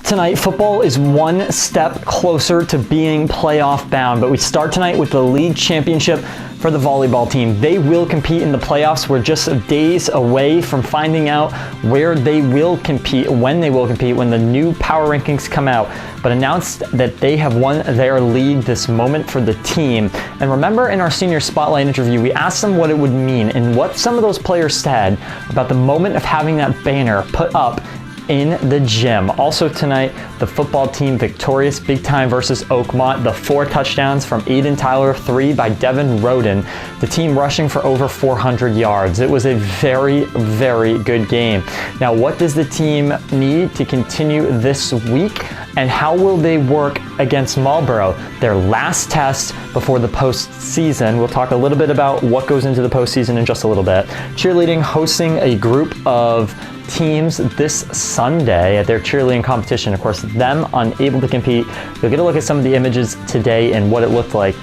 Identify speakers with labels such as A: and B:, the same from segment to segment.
A: Tonight, football is one step closer to being playoff bound, but we start tonight with the league championship for the volleyball team. They will compete in the playoffs. We're just days away from finding out where they will compete, when they will compete, when the new power rankings come out, but announced that they have won their league this moment for the team. And remember, in our senior spotlight interview, we asked them what it would mean and what some of those players said about the moment of having that banner put up in the gym. Also tonight, the football team victorious big time versus Oakmont. The 4 touchdowns from Aiden Tyler, 3 by Devin Roden. The team rushing for over 400 yards. It was a very, very good game. Now, what does the team need to continue this week? And how will they work against Marlboro, their last test before the postseason? We'll talk a little bit about what goes into the postseason in just a little bit. Cheerleading hosting a group of teams this Sunday at their cheerleading competition. Of course, them unable to compete. You'll get a look at some of the images today and what it looked like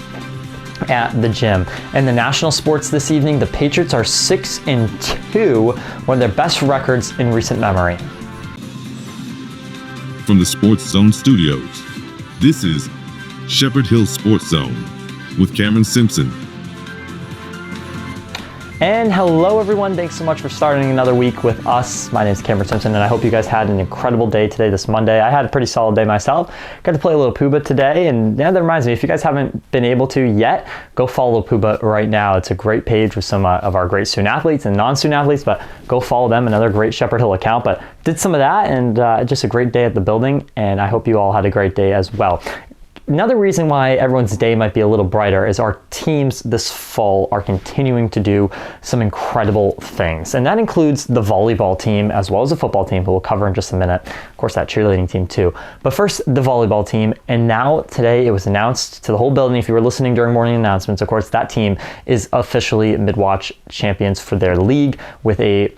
A: at the gym. And the national sports this evening, the Patriots are 6-2, one of their best records in recent memory.
B: From the Sports Zone studios, this is Shepherd Hill Sports Zone with Cameron Simpson.
A: And hello everyone, thanks so much for starting another week with us. My name is Cameron Simpson and I hope you guys had an incredible day today, this Monday. I had a pretty solid day myself. Got to play a little Puba today, and yeah, that reminds me, if you guys haven't been able to yet, go follow Puba right now. It's a great page with some of our great student athletes and non-student athletes, but go follow them, another great Shepherd Hill account. But did some of that, and just a great day at the building, and I hope you all had a great day as well. Another reason why everyone's day might be a little brighter is our teams this fall are continuing to do some incredible things. And that includes the volleyball team as well as the football team, who we'll cover in just a minute. Of course, that cheerleading team too. But first, the volleyball team. And now today it was announced to the whole building, if you were listening during morning announcements, of course, that team is officially Midwatch champions for their league with a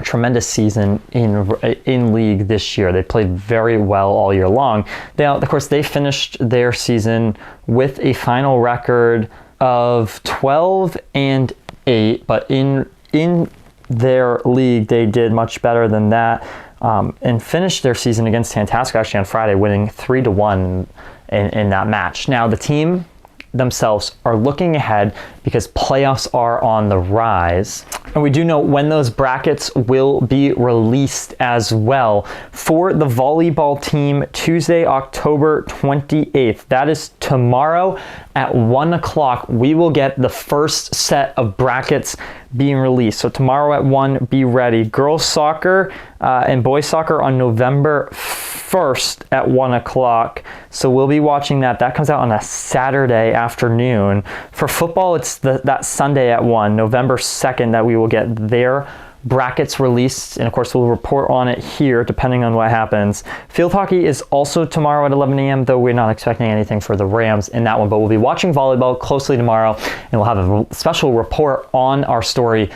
A: tremendous season in league this year. They played very well all year long. Now, of course, they finished their season with a final record of 12-8, but in their league, they did much better than that, and finished their season against Tantasco actually on Friday, winning 3-1 in that match. Now, the team themselves are looking ahead because playoffs are on the rise. And we do know when those brackets will be released as well. For the volleyball team, Tuesday, October 28th. That is tomorrow at 1 o'clock. We will get the first set of brackets being released. So tomorrow at 1, be ready. Girls soccer and boys soccer on November 1st at 1 o'clock. So we'll be watching that. That comes out on a Saturday afternoon. For football, it's that Sunday at 1, November 2nd, that we will get their brackets released, and of course we'll report on it here depending on what happens. Field hockey is also tomorrow at 11 a.m., though we're not expecting anything for the Rams in that one, but we'll be watching volleyball closely tomorrow, and we'll have a special report on our story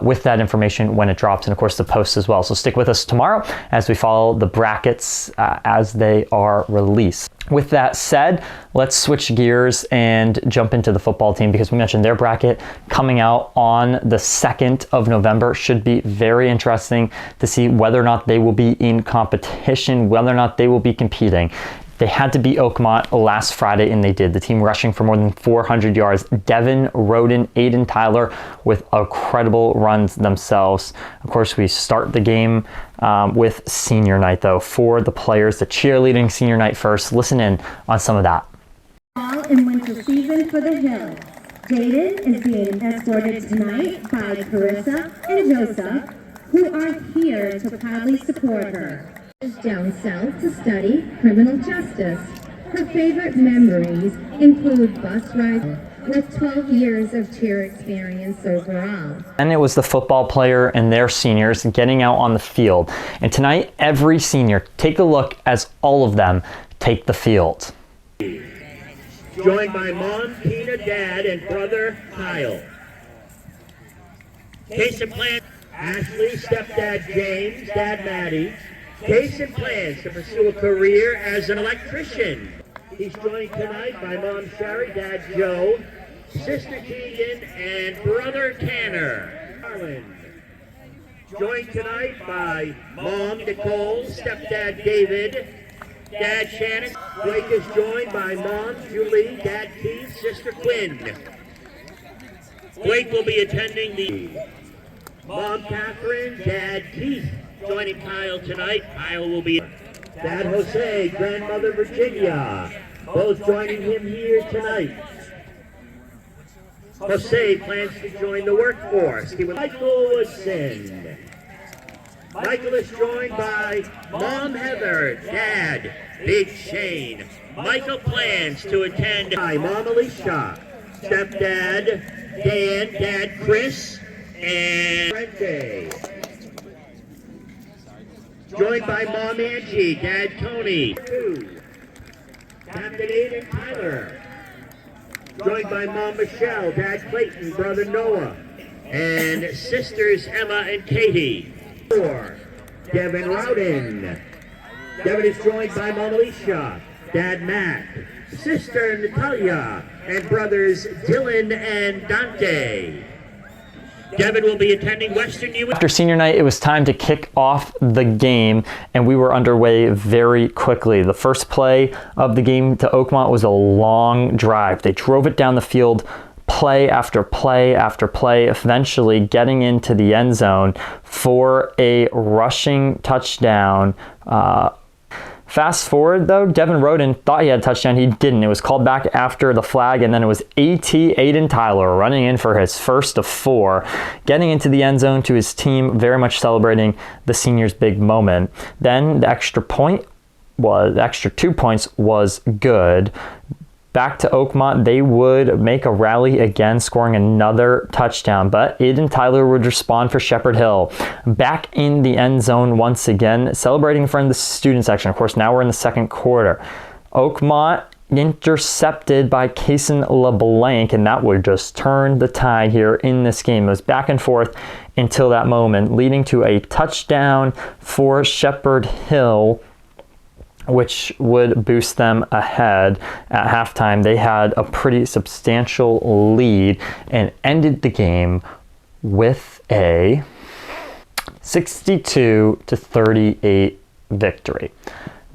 A: with that information when it drops, and of course the posts as well. So stick with us tomorrow as we follow the brackets as they are released. With that said, let's switch gears and jump into the football team, because we mentioned their bracket coming out on the 2nd of November. Should be very interesting to see whether or not they will be in competition, whether or not they will be competing. They had to beat Oakmont last Friday, and they did. The team rushing for more than 400 yards. Devin Roden, Aiden Tyler with incredible runs themselves. Of course, we start the game with senior night, though, for the players. The cheerleading senior night first. Listen in on some of that.
C: Fall and winter season for the Hills. Jaden is being escorted tonight by Carissa and Joseph, who are here to proudly support her. Down south to study criminal justice. Her favorite memories include bus rides with 12 years of cheer experience overall.
A: And it was the football player and their seniors getting out on the field. And tonight, every senior, take a look as all of them take the field.
D: Joined by Mom, Tina, Dad, and brother Kyle. Case and plans, Ashley, stepdad James, Dad Maddie. Case and plans to pursue a career as an electrician. He's joined tonight by Mom Sherry, Dad Joe, Sister Keegan, and brother Tanner. Joined tonight by Mom Nicole, Stepdad David, Dad Shannon. Blake is joined by Mom Julie, Dad Keith, Sister Quinn. Blake will be attending the Mom Catherine, Dad Keith, joining Kyle tonight. Kyle will be Dad Jose, Grandmother Virginia, both joining him here tonight. Jose plans to join the workforce. He was Michael Woodson. Michael is joined by Mom Heather, Dad Big Shane. Michael plans to attend by Mom Alicia, Stepdad Dan, Dad Chris, and Rente. Joined by Mom Angie, Dad Tony, Captain Aiden Tyler. Joined by Mom Michelle, Dad Clayton, Brother Noah, and sisters Emma and Katie. Devin Rowden. Devin is joined by Mom Alicia, Dad Matt, Sister Natalia, and brothers Dylan and Dante. Devin will be attending Western U.
A: After senior night, it was time to kick off the game, and we were underway very quickly. The first play of the game to Oakmont was a long drive. They drove it down the field, play after play after play, eventually getting into the end zone for a rushing touchdown. Fast forward though, Devin Roden thought he had a touchdown. He didn't. It was called back after the flag, and then it was Aiden Tyler running in for his first of 4, getting into the end zone to his team, very much celebrating the senior's big moment. Then the extra 2 points was good. Back to Oakmont, they would make a rally again, scoring another touchdown, but Aiden Tyler would respond for Shepherd Hill. Back in the end zone once again, celebrating in front of the student section. Of course, now we're in the second quarter. Oakmont intercepted by Kason LeBlanc, and that would just turn the tide here in this game. It was back and forth until that moment, leading to a touchdown for Shepherd Hill, which would boost them ahead at halftime. They had a pretty substantial lead and ended the game with a 62-38 victory.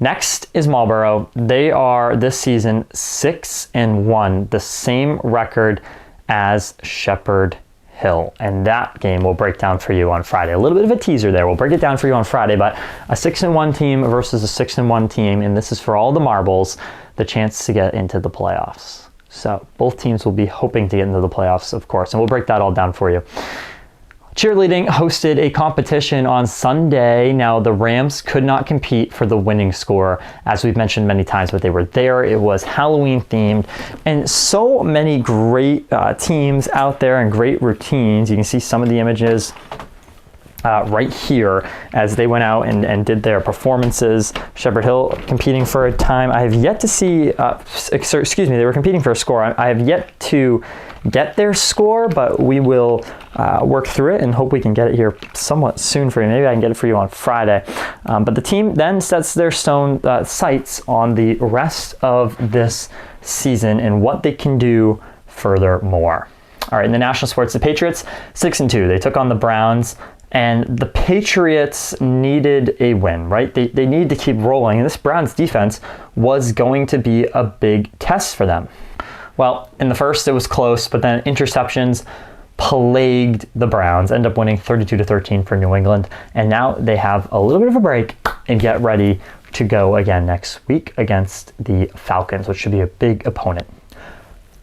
A: Next is Marlboro. They are this season 6-1, the same record as Shepherd Hill, and that game will break down for you on Friday. A little bit of a teaser there. We'll break it down for you on Friday, but a 6-1 team versus a 6-1 team, and this is for all the marbles, the chance to get into the playoffs. So both teams will be hoping to get into the playoffs, of course, and we'll break that all down for you. Cheerleading hosted a competition on Sunday. Now, the Rams could not compete for the winning score, as we've mentioned many times, but they were there. It was Halloween themed, and so many great teams out there and great routines. You can see some of the images right here as they went out and did their performances. Shepherd Hill competing for a time. I have yet to see, they were competing for a score. I have yet to get their score, but we will work through it and hope we can get it here somewhat soon for you. Maybe I can get it for you on Friday. But the team then sets their sights on the rest of this season and what they can do furthermore. All right, in the national sports, the Patriots 6-2. They took on the Browns, and the Patriots needed a win, right? They needed to keep rolling, and this Browns defense was going to be a big test for them. Well, in the first, it was close, but then interceptions plagued the Browns, end up winning 32-13 for New England, and now they have a little bit of a break and get ready to go again next week against the Falcons, which should be a big opponent.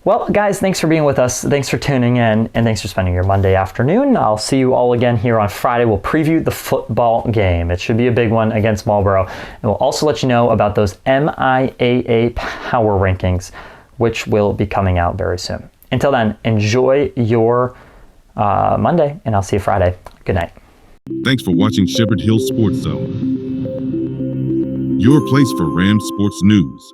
A: Well, guys, thanks for being with us. Thanks for tuning in, and thanks for spending your Monday afternoon. I'll see you all again here on Friday. We'll preview the football game. It should be a big one against Marlboro, and we'll also let you know about those MIAA power rankings, which will be coming out very soon. Until then, enjoy your Monday, and I'll see you Friday. Good night.
B: Thanks for watching Shepherd Hill Sports Zone, your place for Rams sports news.